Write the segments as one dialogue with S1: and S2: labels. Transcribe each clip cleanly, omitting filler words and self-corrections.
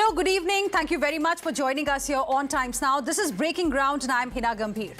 S1: Hello, good evening. Thank you very much for joining us here on Times Now. This is Breaking Ground and I'm Hina Gambhir.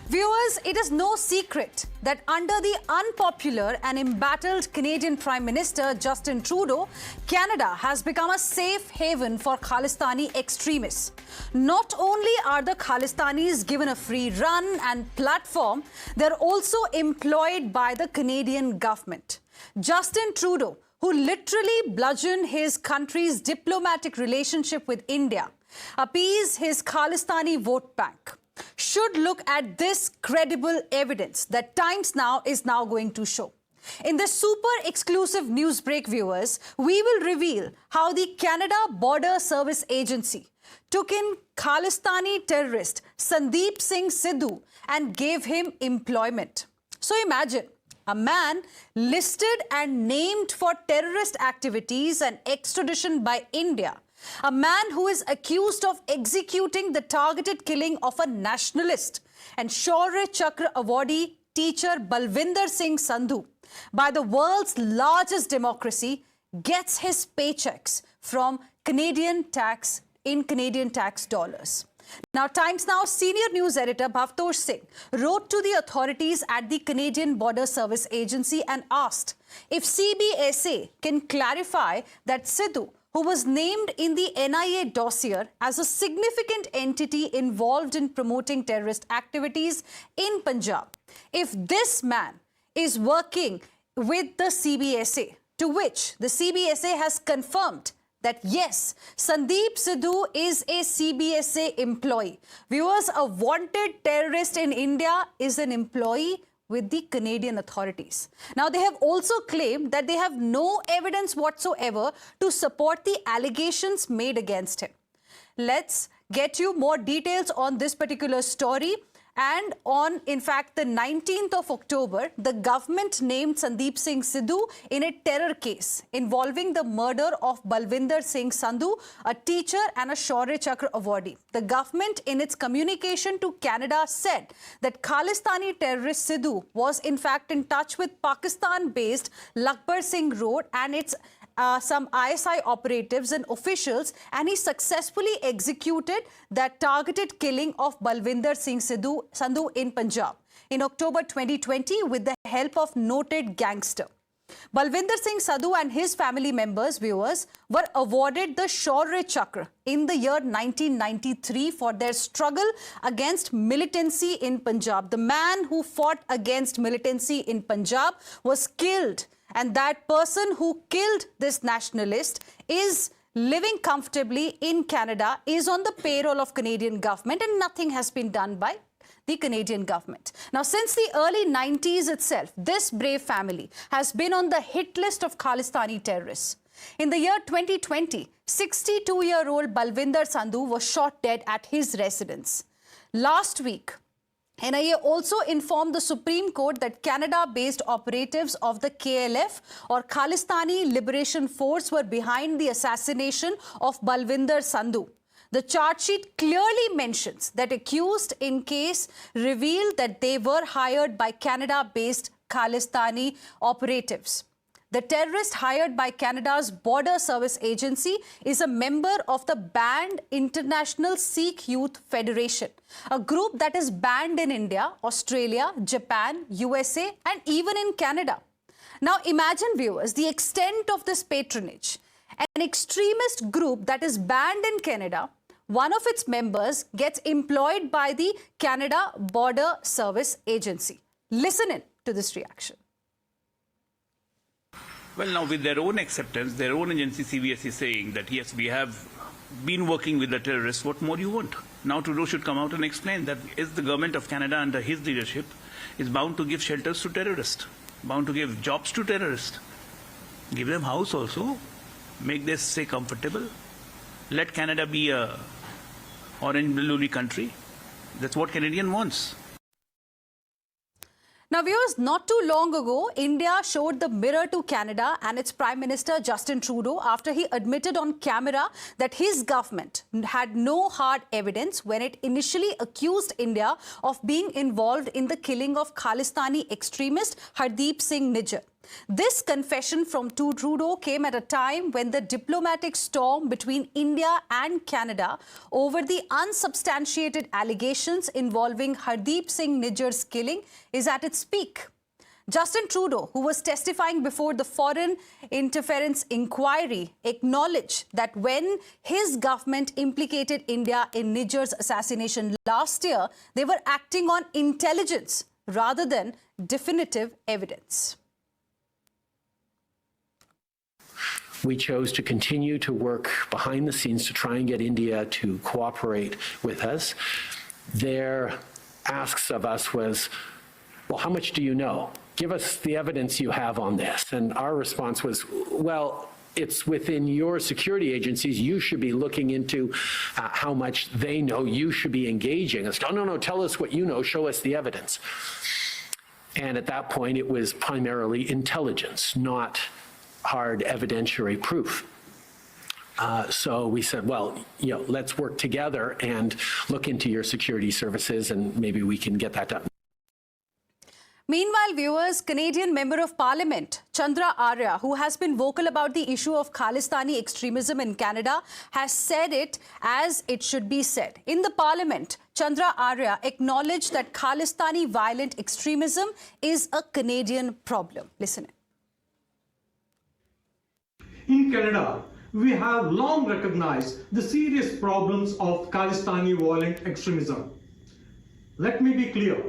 S1: Viewers, it is no secret that under the unpopular and embattled Canadian Prime Minister Justin Trudeau, Canada has become a safe haven for Khalistani extremists. Not only are the Khalistanis given a free run and platform, they're also employed by the Canadian government. Justin Trudeau, who literally bludgeoned his country's diplomatic relationship with India, appease his Khalistani vote bank, should look at this credible evidence that Times Now is now going to show. In this super exclusive news break, viewers, we will reveal how the Canada Border Service Agency took in Khalistani terrorist Sandeep Singh Sidhu and gave him employment. So imagine a man listed and named for terrorist activities and extradition by India. A man who is accused of executing the targeted killing of a nationalist and Shaurya Chakra awardee teacher Balvinder Singh Sidhu by the world's largest democracy gets his paychecks from Canadian tax dollars. Now, Times Now senior news editor Bhavtosh Singh wrote to the authorities at the Canadian Border Service Agency and asked if CBSA can clarify that Sidhu, who was named in the NIA dossier as a significant entity involved in promoting terrorist activities in Punjab, if this man is working with the CBSA, to which the CBSA has confirmed that yes, Sandeep Sidhu is a CBSA employee. Viewers, a wanted terrorist in India is an employee with the Canadian authorities. Now, they have also claimed that they have no evidence whatsoever to support the allegations made against him. Let's get you more details on this particular story. And on, in fact, the 19th of October, the government named Sandeep Singh Sidhu in a terror case involving the murder of Balvinder Singh Sidhu, a teacher and a Shaurya Chakra awardee. The government, in its communication to Canada, said that Khalistani terrorist Sidhu was, in fact, in touch with Pakistan-based Lakbar Singh Road and its some ISI operatives and officials, and he successfully executed that targeted killing of Balvinder Singh Sidhu in Punjab in October 2020 with the help of noted gangster. Balvinder Singh Sidhu and his family members, viewers, were awarded the Shaurya Chakra in the year 1993 for their struggle against militancy in Punjab. The man who fought against militancy in Punjab was killed, and that person who killed this nationalist is living comfortably in Canada, is on the payroll of Canadian government, and nothing has been done by the Canadian government. Now, since the early 90s itself, this brave family has been on the hit list of Khalistani terrorists. In the year 2020, 62-year-old Balvinder Sidhu was shot dead at his residence. Last week, NIA also informed the Supreme Court that Canada-based operatives of the KLF or Khalistani Liberation Force were behind the assassination of Balvinder Sidhu. The charge sheet clearly mentions that accused in case revealed that they were hired by Canada-based Khalistani operatives. The terrorist hired by Canada's Border Service Agency is a member of the banned International Sikh Youth Federation, a group that is banned in India, Australia, Japan, USA, and even in Canada. Now, imagine, viewers, the extent of this patronage. An extremist group that is banned in Canada, one of its members gets employed by the Canada Border Service Agency. Listen in to this reaction.
S2: Well, now with their own acceptance, their own agency CBS is saying that yes, we have been working with the terrorists. What more do you want? Now Trudeau should come out and explain that is the government of Canada under his leadership is bound to give shelters to terrorists, bound to give jobs to terrorists, give them house also, make them stay comfortable. Let Canada be a orange blue country. That's what Canadian wants.
S1: Now, viewers, not too long ago, India showed the mirror to Canada and its Prime Minister Justin Trudeau after he admitted on camera that his government had no hard evidence when it initially accused India of being involved in the killing of Khalistani extremist Sandeep Singh Sidhu. This confession from Trudeau came at a time when the diplomatic storm between India and Canada over the unsubstantiated allegations involving Hardeep Singh Nijjar's killing is at its peak. Justin Trudeau, who was testifying before the Foreign Interference Inquiry, acknowledged that when his government implicated India in Nijjar's assassination last year, they were acting on intelligence rather than definitive evidence.
S3: We chose to continue to work behind the scenes to try and get India to cooperate with us. Their asks of us was, well, how much do you know? Give us the evidence you have on this. And our response was, well, it's within your security agencies. You should be looking into how much they know. You should be engaging. It's, oh, no, tell us what you know. Show us the evidence. And at that point, it was primarily intelligence, not hard evidentiary proof. So we said, well, let's work together and look into your security services, and maybe we can get that done.
S1: Meanwhile, viewers, Canadian Member of Parliament Chandra Arya, who has been vocal about the issue of Khalistani extremism in Canada, has said it as it should be said. In the Parliament, Chandra Arya acknowledged that Khalistani violent extremism is a Canadian problem. Listen.
S4: In Canada, we have long recognized the serious problems of Khalistani violent extremism. Let me be clear.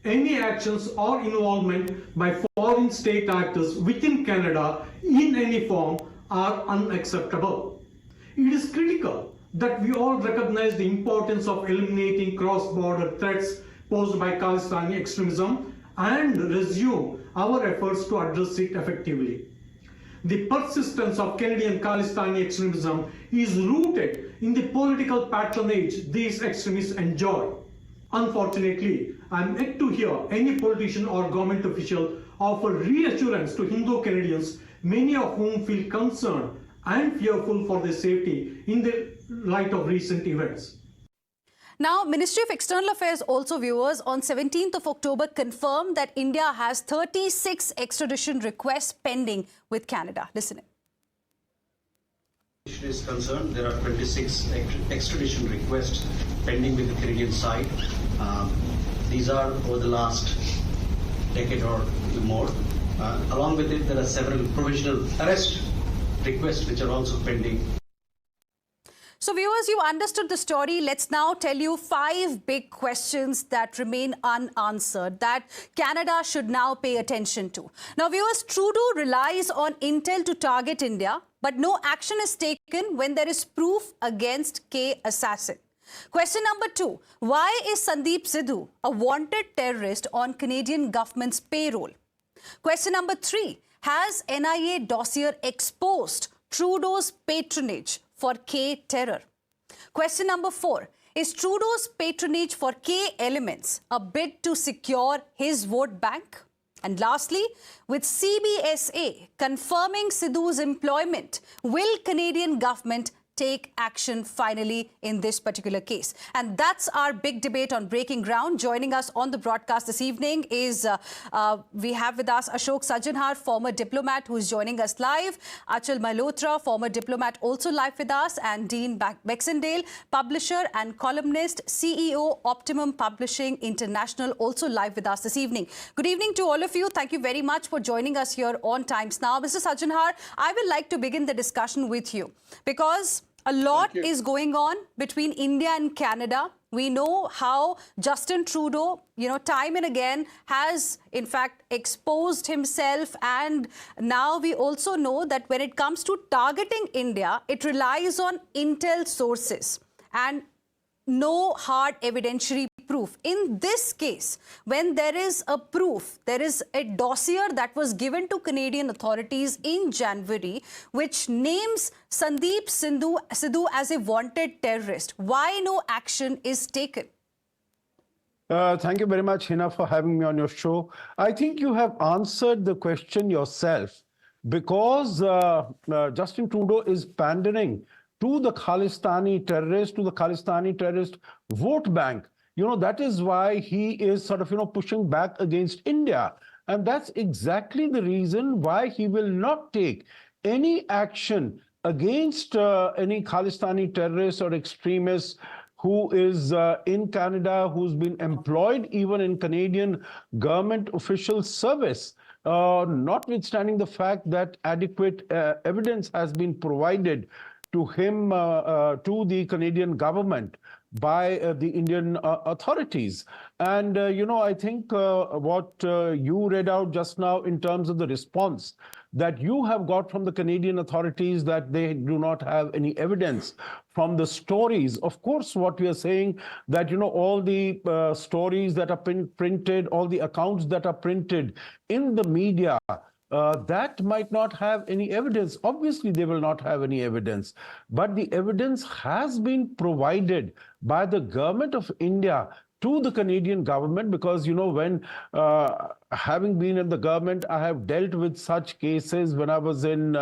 S4: Any actions or involvement by foreign state actors within Canada in any form are unacceptable. It is critical that we all recognize the importance of eliminating cross-border threats posed by Khalistani extremism and resume our efforts to address it effectively. The persistence of Canadian Khalistani extremism is rooted in the political patronage these extremists enjoy. Unfortunately, I am yet to hear any politician or government official offer reassurance to Hindu-Canadians, many of whom feel concerned and fearful for their safety in the light of recent events.
S1: Now, Ministry of External Affairs also, viewers, on 17th of October confirmed that India has 36 extradition requests pending with Canada. Listen in.
S5: Is concerned, there are 26 extradition requests pending with the Canadian side. These are over the last decade or more. Along with it, there are several provisional arrest requests which are also pending.
S1: So, viewers, you understood the story. Let's now tell you 5 big questions that remain unanswered that Canada should now pay attention to. Now, viewers, Trudeau relies on intel to target India, but no action is taken when there is proof against K assassin. Question number 2. Why is Sandeep Sidhu a wanted terrorist on Canadian government's payroll? Question number 3. Has NIA dossier exposed Trudeau's patronage for K terror? Question number 4. Is Trudeau's patronage for K elements a bid to secure his vote bank? And lastly, with CBSA confirming Sidhu's employment, will Canadian government take action finally in this particular case? And that's our big debate on Breaking Ground. Joining us on the broadcast this evening is, we have with us Ashok Sajjanhar, former diplomat who's joining us live, Achal Malhotra, former diplomat also live with us, and Dean Baxendale, publisher and columnist, CEO, Optimum Publishing International, also live with us this evening. Good evening to all of you. Thank you very much for joining us here on Times Now. Mr. Sajjanhar, I would like to begin the discussion with you because a lot is going on between India and Canada. We know how Justin Trudeau, time and again has, in fact, exposed himself. And now we also know that when it comes to targeting India, it relies on intel sources and no hard evidentiary proof. In this case, when there is a proof, there is a dossier that was given to Canadian authorities in January, which names Sandeep Sidhu as a wanted terrorist. Why no action is taken?
S6: Thank you very much, Hina, for having me on your show. I think you have answered the question yourself because Justin Trudeau is pandering to the Khalistani terrorist, to the Khalistani terrorist vote bank. That is why he is sort of, pushing back against India. And that's exactly the reason why he will not take any action against any Khalistani terrorist or extremist who is in Canada, who's been employed even in Canadian government official service, notwithstanding the fact that adequate evidence has been provided to him, to the Canadian government by the Indian authorities. And, I think what you read out just now in terms of the response that you have got from the Canadian authorities, that they do not have any evidence from the stories. Of course, what we are saying that, all the stories that are printed, all the accounts that are printed in the media, that might not have any evidence. Obviously, they will not have any evidence. But the evidence has been provided by the government of India to the Canadian government, because, when having been in the government, I have dealt with such cases when I was in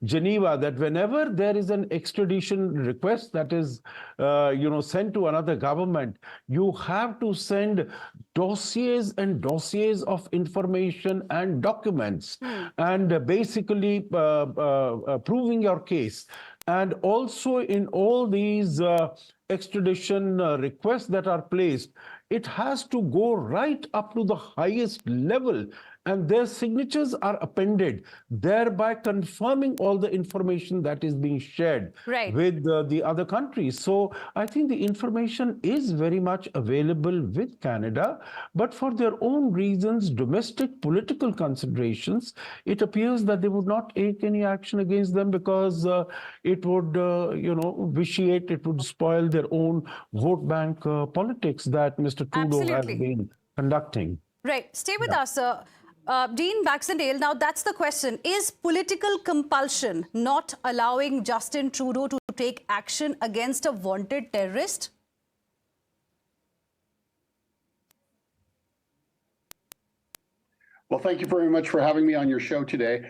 S6: Geneva, that whenever there is an extradition request that is, sent to another government, you have to send dossiers and dossiers of information and documents, and basically proving your case. And also in all these extradition requests that are placed, it has to go right up to the highest level, and their signatures are appended, thereby confirming all the information that is being shared with the other countries. So I think the information is very much available with Canada, but for their own reasons, domestic political considerations, it appears that they would not take any action against them, because it would, vitiate, it would spoil their own vote bank politics that Mr. Trudeau has been conducting.
S1: Right. Stay with us, sir. Dean Baxendale, now that's the question. Is political compulsion not allowing Justin Trudeau to take action against a wanted terrorist?
S7: Well, thank you very much for having me on your show today.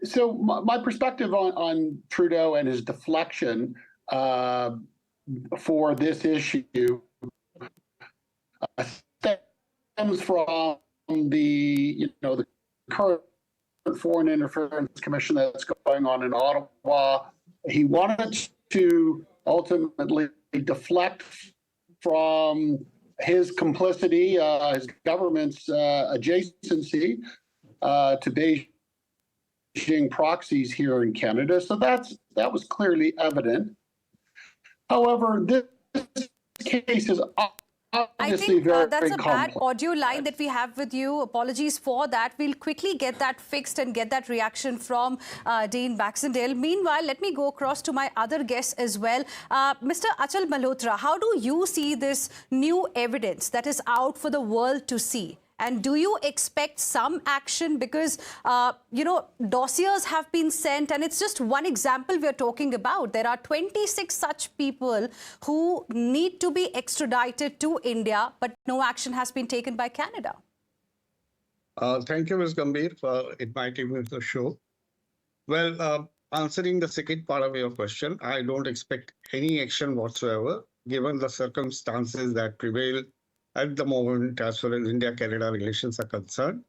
S7: So my perspective on Trudeau and his deflection for this issue stems from the current foreign interference commission that's going on in Ottawa. He wanted to ultimately deflect from his complicity, his government's adjacency to Beijing proxies here in Canada. So that was clearly evident. However, this case is
S1: I think that's a bad audio line that we have with you. Apologies for that. We'll quickly get that fixed and get that reaction from Dean Baxendale. Meanwhile, let me go across to my other guests as well. Mr. Achal Malhotra, how do you see this new evidence that is out for the world to see? And do you expect some action? Because, dossiers have been sent, and it's just one example we're talking about. There are 26 such people who need to be extradited to India, but no action has been taken by Canada.
S8: Thank you, Ms. Gambhir, for inviting me to the show. Well, answering the second part of your question, I don't expect any action whatsoever, given the circumstances that prevail at the moment as far as India-Canada relations are concerned.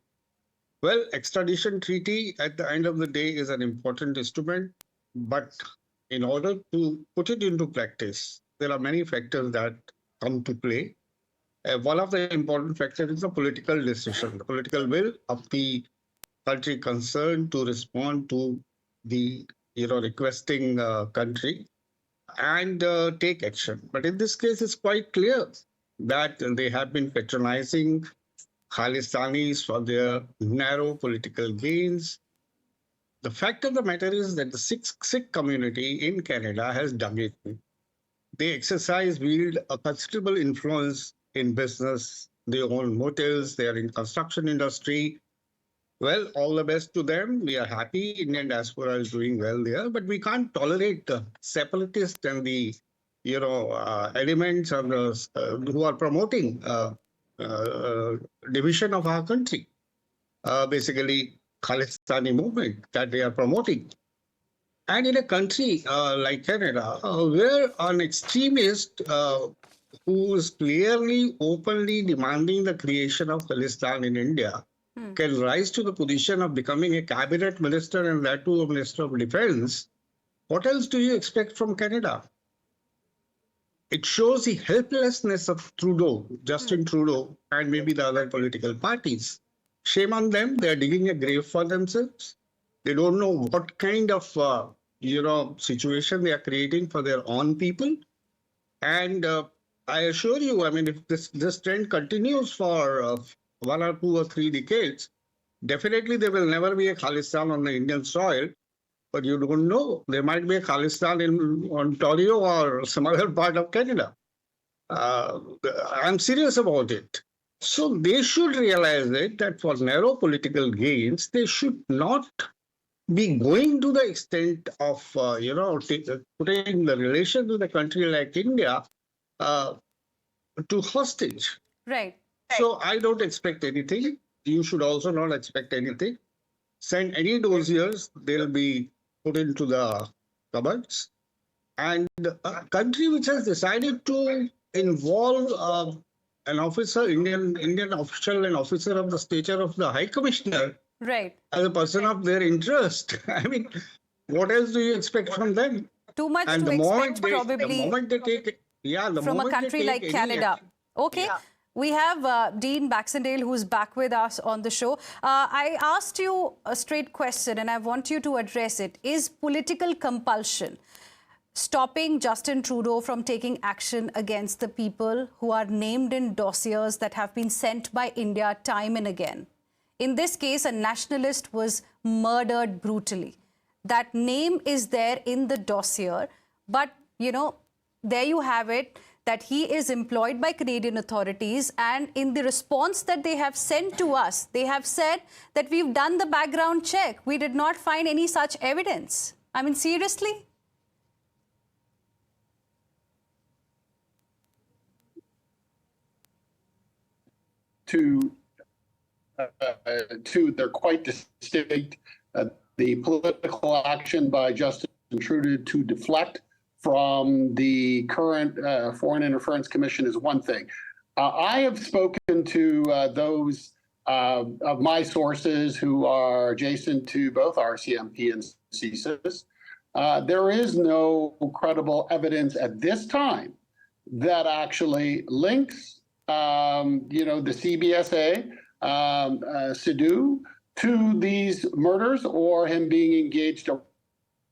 S8: Well, extradition treaty at the end of the day is an important instrument, but in order to put it into practice, there are many factors that come to play. One of the important factors is the political decision, the political will of the country concerned to respond to the requesting country and take action. But in this case, it's quite clear that they have been patronizing Khalistanis for their narrow political gains. The fact of the matter is that the Sikh community in Canada has dug in. They wield a considerable influence in business. They own motels, they are in construction industry. Well, all the best to them. We are happy Indian diaspora is doing well there, but we can't tolerate the separatists and the elements of who are promoting division of our country, basically Khalistani movement that they are promoting. And in a country like Canada, where an extremist who is clearly, openly demanding the creation of Khalistan in India can rise to the position of becoming a cabinet minister and that too a minister of defense, what else do you expect from Canada? It shows the helplessness of Trudeau, Justin Trudeau, and maybe the other political parties. Shame on them. They're digging a grave for themselves. They don't know what kind of, situation they are creating for their own people. And I assure you, I mean, if this trend continues for 1 or 2 or 3 decades, definitely there will never be a Khalistan on the Indian soil. But you don't know. There might be a Khalistan in Ontario or some other part of Canada. I'm serious about it. So they should realize that for narrow political gains, they should not be going to the extent of, putting the relations with a country like India to hostage.
S1: Right.
S8: So I don't expect anything. You should also not expect anything. Send any dossiers, they'll be put into the cupboards. And a country which has decided to involve an officer, Indian official, an officer of the stature of the High Commissioner,
S1: Right.
S8: as a person of their interest. I mean, what else do you expect from them?
S1: Too much
S8: And
S1: to
S8: the moment
S1: expect
S8: they,
S1: probably
S8: the moment they take,
S1: from a country like Canada. Okay. Yeah. We have Dean Baxendale, who's back with us on the show. I asked you a straight question, and I want you to address it. Is political compulsion stopping Justin Trudeau from taking action against the people who are named in dossiers that have been sent by India time and again? In this case, a nationalist was murdered brutally. That name is there in the dossier, but, there you have it, that he is employed by Canadian authorities, and in the response that they have sent to us, they have said that we've done the background check. We did not find any such evidence. I mean, seriously?
S7: They're quite distinct. The political action by Justin Trudeau to deflect from the current Foreign Interference Commission is one thing. I have spoken to those of my sources who are adjacent to both RCMP and CSIS. There is no credible evidence at this time that actually links, the CBSA, Sidhu, to these murders or him being engaged.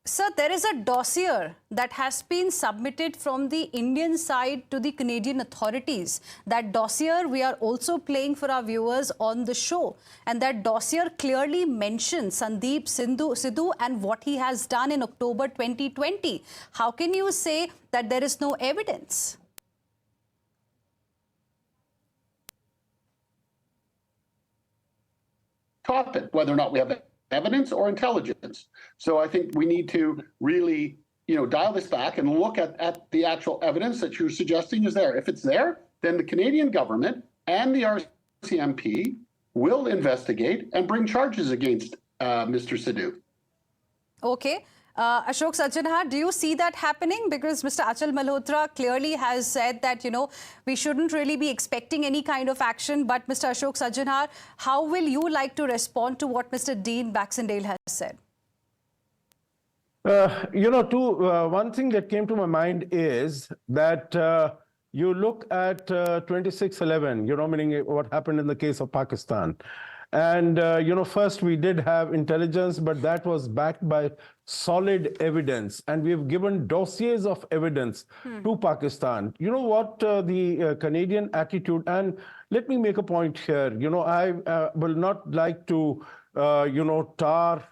S1: Sir, there is a dossier that has been submitted from the Indian side to the Canadian authorities. That dossier we are also playing for our viewers on the show. And that dossier clearly mentions Sandeep Sidhu and what he has done in October 2020. How can you say that there is no evidence?
S7: Topic, whether or not we have evidence or intelligence. So I think we need to really, dial this back and look at the actual evidence that you're suggesting is there. If it's there, then the Canadian government and the RCMP will investigate and bring charges against Mr. Sidhu.
S1: Okay. Ashok Sajjanhar, do you see that happening? Because Mr. Achal Malhotra clearly has said that, we shouldn't really be expecting any kind of action. But Mr. Ashok Sajjanhar, how will you like to respond to what Mr. Dean Baxendale has said?
S6: One thing that came to my mind is that you look at 2611, meaning what happened in the case of Pakistan. And, first we did have intelligence, but that was backed by solid evidence. And we've given dossiers of evidence to Pakistan. You know what the Canadian attitude, and let me make a point here. I will not like to, tar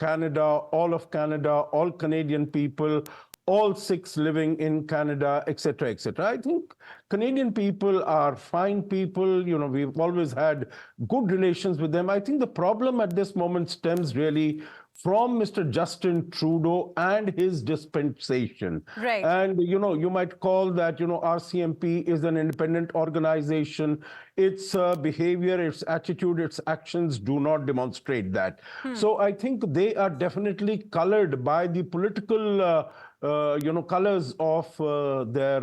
S6: Canada, all Canadian people, all Sikhs living in Canada, etc., etc. I think Canadian people are fine people. We've always had good relations with them. I think the problem at this moment stems really from Mr. Justin Trudeau and his dispensation.
S1: Right.
S6: And, you might call that, RCMP is an independent organization. Its behavior, its attitude, its actions do not demonstrate that. So I think they are definitely colored by the political colors of their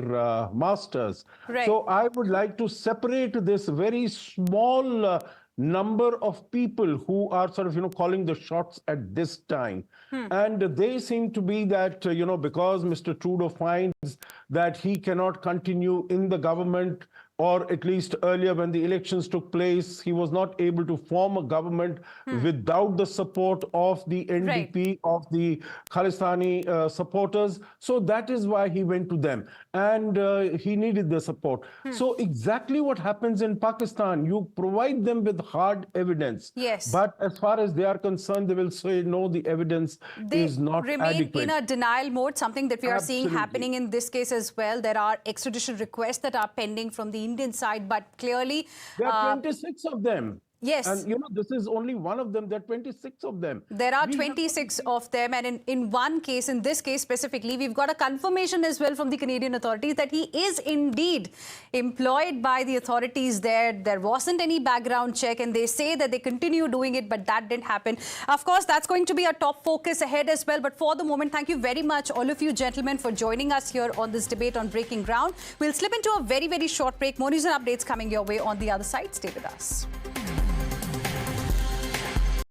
S6: masters.
S1: Right.
S6: So I would like to separate this very small number of people who are sort of, calling the shots at this time. And they seem to be that, because Mr. Trudeau finds that he cannot continue in the government, or at least earlier when the elections took place, he was not able to form a government without the support of the NDP, of the Khalistani supporters. So that is why he went to them, and he needed the support. So exactly what happens in Pakistan, you provide them with hard evidence.
S1: Yes.
S6: But as far as they are concerned, they will say, no, the evidence is not
S1: remain
S6: adequate.
S1: in a denial mode, something that we are seeing
S6: Absolutely.
S1: happening in this case as well. There are extradition requests that are pending from the Indian side, but clearly
S6: There are 26 of them.
S1: Yes.
S6: And this is only one of them. There are 26 of them.
S1: There are 26 of them, and in one case, in this case specifically, we've got a confirmation as well from the Canadian authorities that he is indeed employed by the authorities there. There wasn't any background check, and they say that they continue doing it, but that didn't happen. Of course, that's going to be a top focus ahead as well. But for the moment, thank you very much, all of you gentlemen, for joining us here on this debate on Breaking Ground. We'll slip into a very, very short break. More news and updates coming your way on the other side. Stay with us.